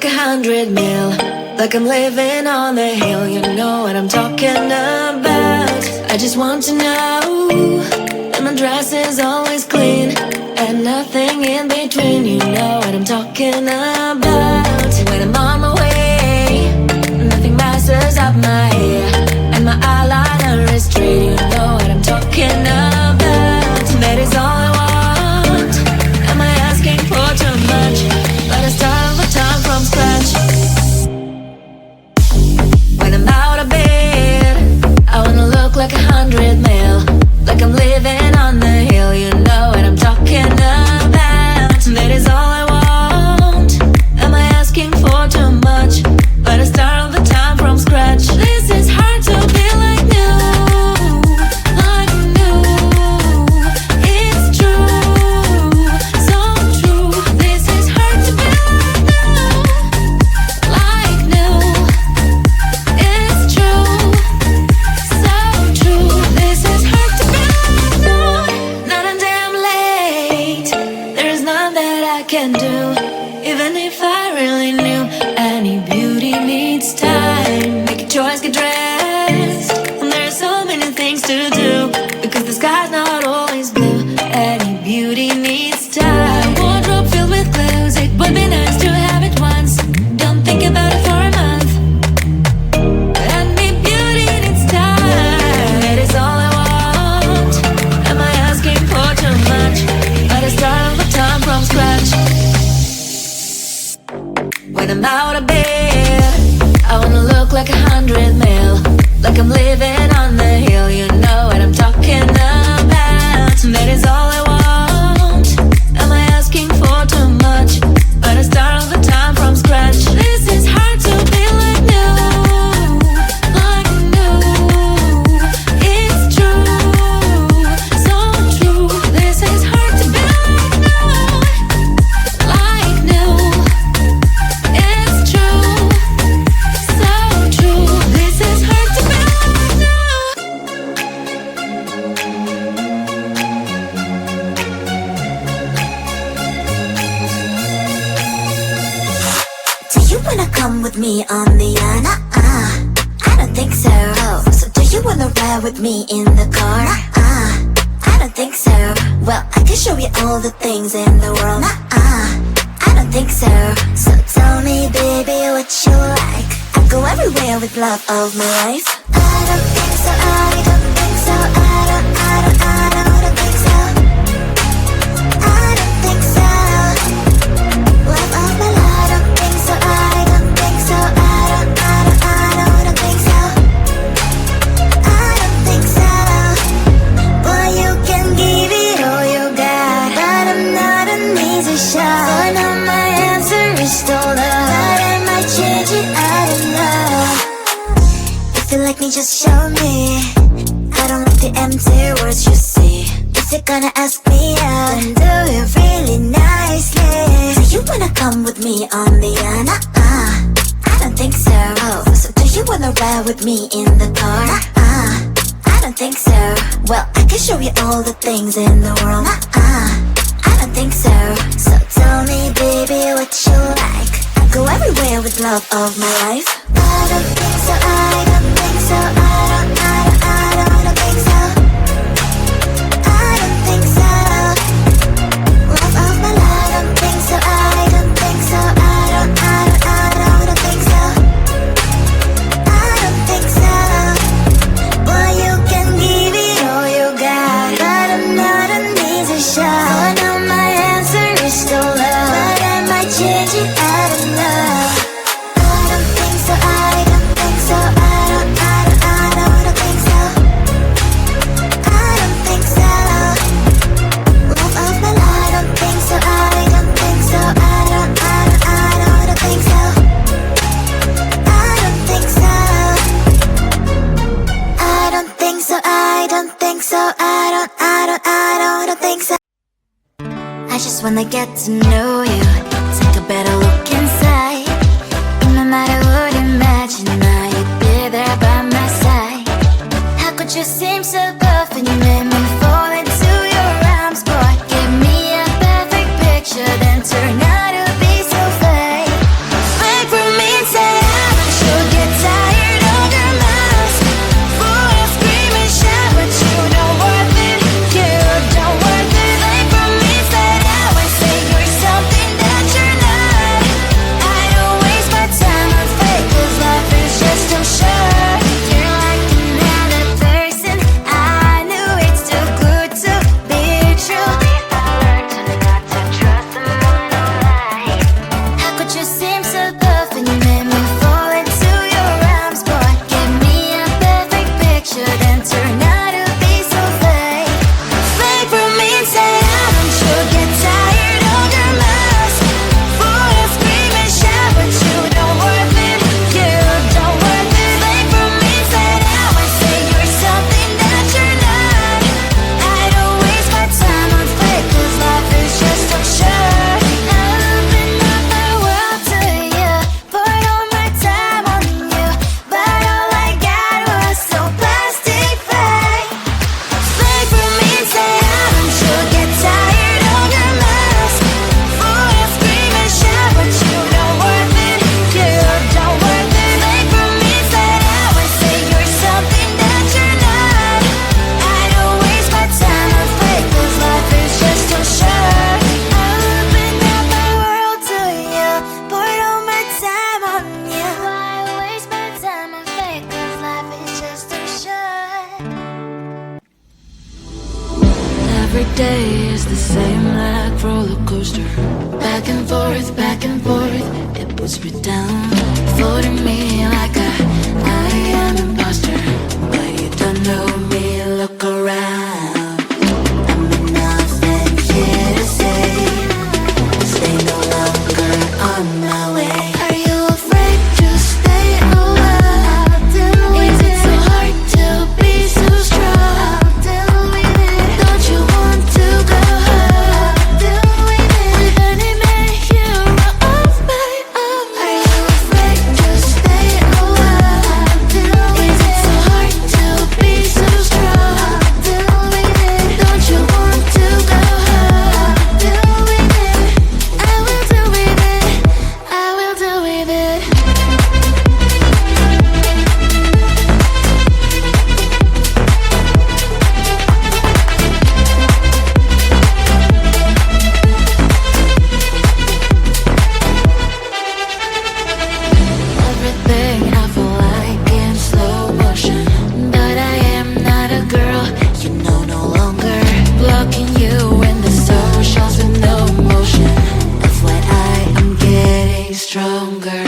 like 100 mil, like I'm living on the hill. You know what I'm talking about. I just want to know that my dress is always clean and nothing in between. You know what I'm talking about. When I'm on my way, nothing messes up my hair, and my eyeliner is straight. You know what I'm talking about. That is all I want. Am I asking for too much? But I start all the time from scratch. When I'm out of bed, I wanna look like 100 mil, like I'm living on the hill. You know what I'm talking about. That is all I want. Am I asking for too much? But I start all the time from scratch. This is hard to be like new, like new. It's true, so true. This is hard to be like new, it's true, so true. This is hard to be like new. Not a damn late. There is none that I can do, even if I really knew. Any beauty needs time. Make a choice, get dressed, and there are so many things to do, because the sky's not always blue. Any beauty needs time. Wardrobe filled with clothes, it would be nice to have it once. Don't think about it for a month. Any beauty needs time. That is all I want. Am I asking for too much? But I start all the time from scratch. When I'm out of bed, I wanna look like 100 mil, like I'm living on the hill. You know what I'm talking about. That is all I want. Am I asking for too much? But I start all the time from scratch. This is hard to be like new, like new. It's true, so true. This is hard to be like new. It's true, so true. This is hard to be like new. Do you wanna come with me on the I don't think so. So do you wanna ride with me in the car? I don't think so. Well, I can show you all the things in the world. I don't think so. So tell me, baby, what you like. I go everywhere with love of my life. I don't think so. I don't think so. I don't think so. I don't think so. Love of my life. I don't think so. I don't think so. I don't think so. I don't think so. Boy, you can give it all you got, but I'm not an easy shot. For now my answer is still no, but I might change it, I don't know. If you like me, just show me. I don't like the empty words you see. If you're gonna ask me out, then do it really nicely. Do you wanna come with me on the I don't think so. So do you wanna ride with me in the car? I don't think so. Well, I can show you all the things in the world. I don't think so. So tell me, baby, what you like. I go everywhere with love of my life. I don't think so. I don't think so. I don't think so. I don't think so. Love of my life. I don't think so. I don't think so. I don't think so. I don't think so. Boy, you can give it all you got, but I'm not an easy shot. For now my answer is still no, but I might change it, I don't know. I don't think so. I don't think so. I don't think so. I don't think so. Love of my life. I don't think so. I don't think so. I don't think so. I don't think so. I don't think so. I don't think so. I don't think so. I just wanna get to know you, take a better look inside. No matter what, imagine now you'd be there by my side. How could you seem so buff and you made me fall into your arms, boy? Give me a perfect picture, then turn out to be so fake. day is the same like roller coaster. Back and forth, it puts me down. Floating me like I am imposter. But you don't know me, look around. I'm nothing here to say. Stay no longer on my way. Are you afraid to stay a while? Is it so hard to be so strong? Don't you want to go home? With an image hero of my own. Are you afraid to stay a while? Is it so hard to be so strong? Don't you want to go home? I will do with it. I will do with it. Everything I feel like in slow motion, but I am not a girl, you know, no longer blocking you in the socials with no motion. FYI, I'm getting stronger.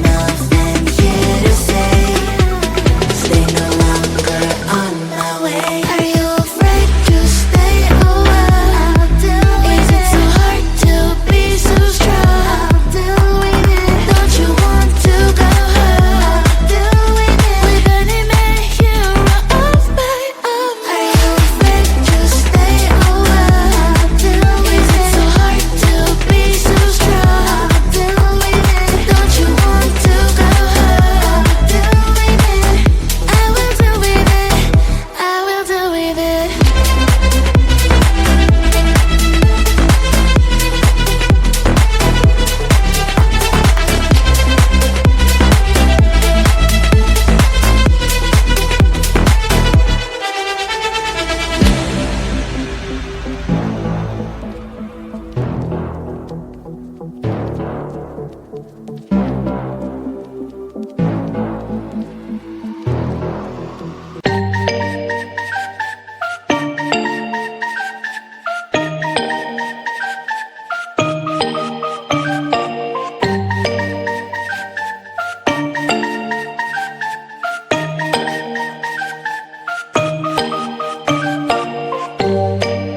Nothing here to say. Stay no longer on my way. Are you afraid to stay a while? Is it so hard to be so strong? Don't you want to go home? With an image hero of my own. Are you afraid to stay a while? Is it so hard to be so strong? Don't you want to go home? I will do with it. I will do with it.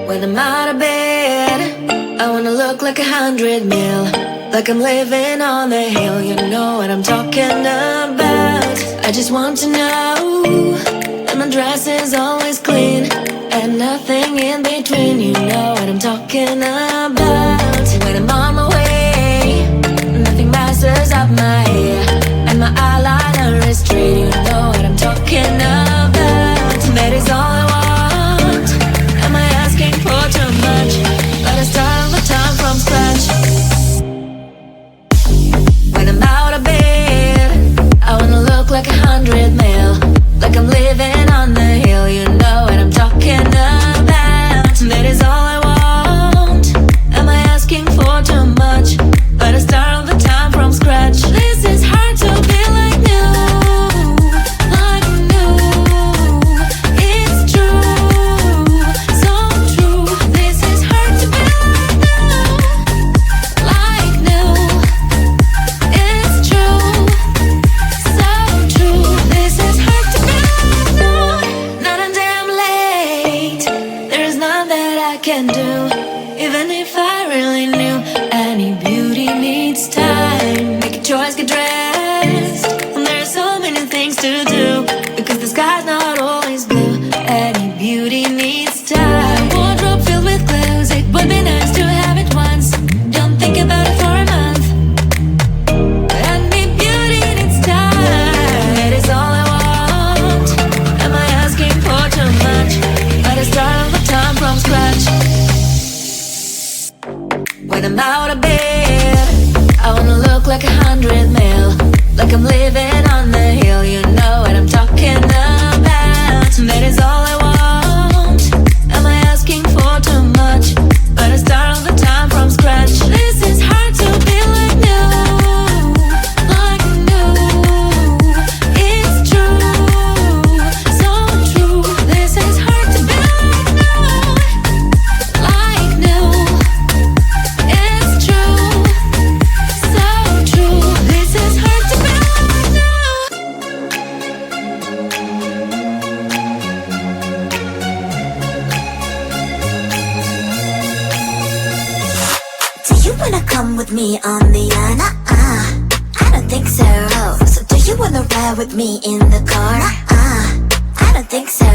When I'm out of bed, I wanna look like 100 mil, like I'm living on the hill. You know what I'm talking about. I just want to know that my dress is always clean and nothing in between. You know what I'm talking about. When I'm on my way, nothing messes up my hair, and my eyeliner is straight. You know what I'm talking about. That is all I want. Am I asking for too much? Let us start all the time from scratch. When I'm out of bed, I wanna look like 100 mil, like I'm living on the hill. You know what I'm talking about. That is all I want. Am I asking for too much? Let us start all the time from scratch. This is hard to be like new, like new. It's true, so true. This is hard to be like new, it's true, so true. This is hard to be like new. Not a damn late. There is none that I can do, even if I really knew. Any beauty needs time. Make a choice, get dressed. And there are so many things to do, because the sky's not always blue. Any beauty needs time. Wardrobe filled with clothes, it would be nice to have it once. Don't think about it for a month. Any beauty needs time. That is all I want. Am I asking for too much? Let us start all the time from scratch. When I'm out of bed, I wanna look like 100 mil, like I'm living on the hill. You know what I'm talking about. That is all I want. Am I asking for too much? Let us start all the time from scratch. This is hard to be like new, like new. It's true, so true. This is hard to be like new. wanna come with me on the I don't think so. So do you wanna ride with me in the car? I don't think so.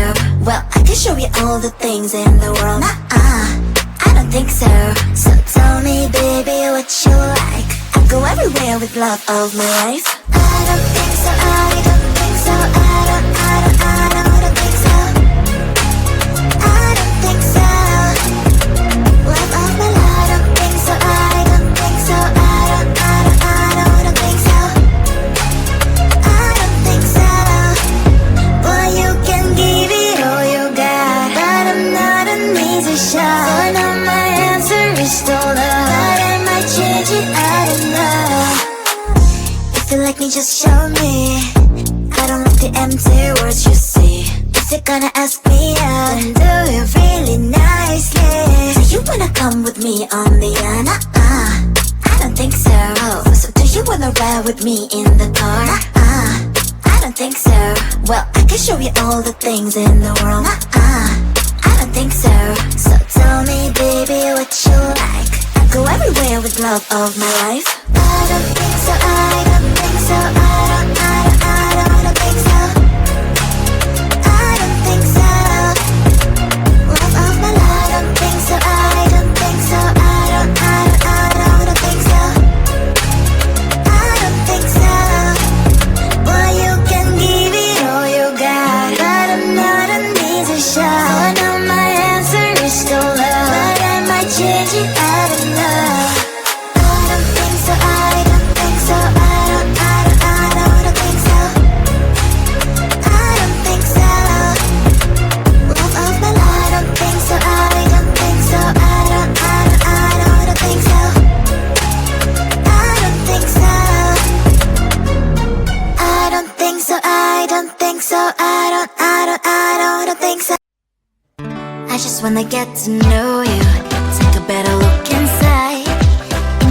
Well, I can show you all the things in the world. I don't think so. So tell me, baby, what you like. I go everywhere with love of my life. I don't think so. I don't think so. I don't think so. I don't think so. Love of my life. I don't think so. I don't think so. I don't think so. I don't think so. Well, you can give it all you got, but I'm not an easy shot. So now my answer is still love, but I might change it. I don't know. If you like me, just show me. I don't like the empty words you say. If you're gonna ask me out, then do it really nicely. Do you wanna come with me on the I don't think so. So do you wanna ride with me in the car? I don't think so. Well, I can show you all the things in the world. I don't think so. So tell me, baby, what you like. I go everywhere with love of my life. I don't think so. I don't think so. I don't think so. I don't think so. Love of my life. I don't think so. I don't think so. I don't think so. I don't think so. Well, you can give it all you got, but I'm not an easy shot. So now my answer is still love, but I might change it. I don't know. I don't think so. I don't think so. I don't think so. I don't think so. Love of my life. I don't think so. I don't think so. I don't think so. I don't think so. I don't think so. I don't think so. I don't think so. I just wanna get to know you, take a better look inside.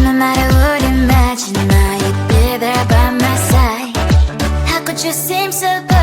No matter what, imagine now you'd be there by my side. How could you seem so bad?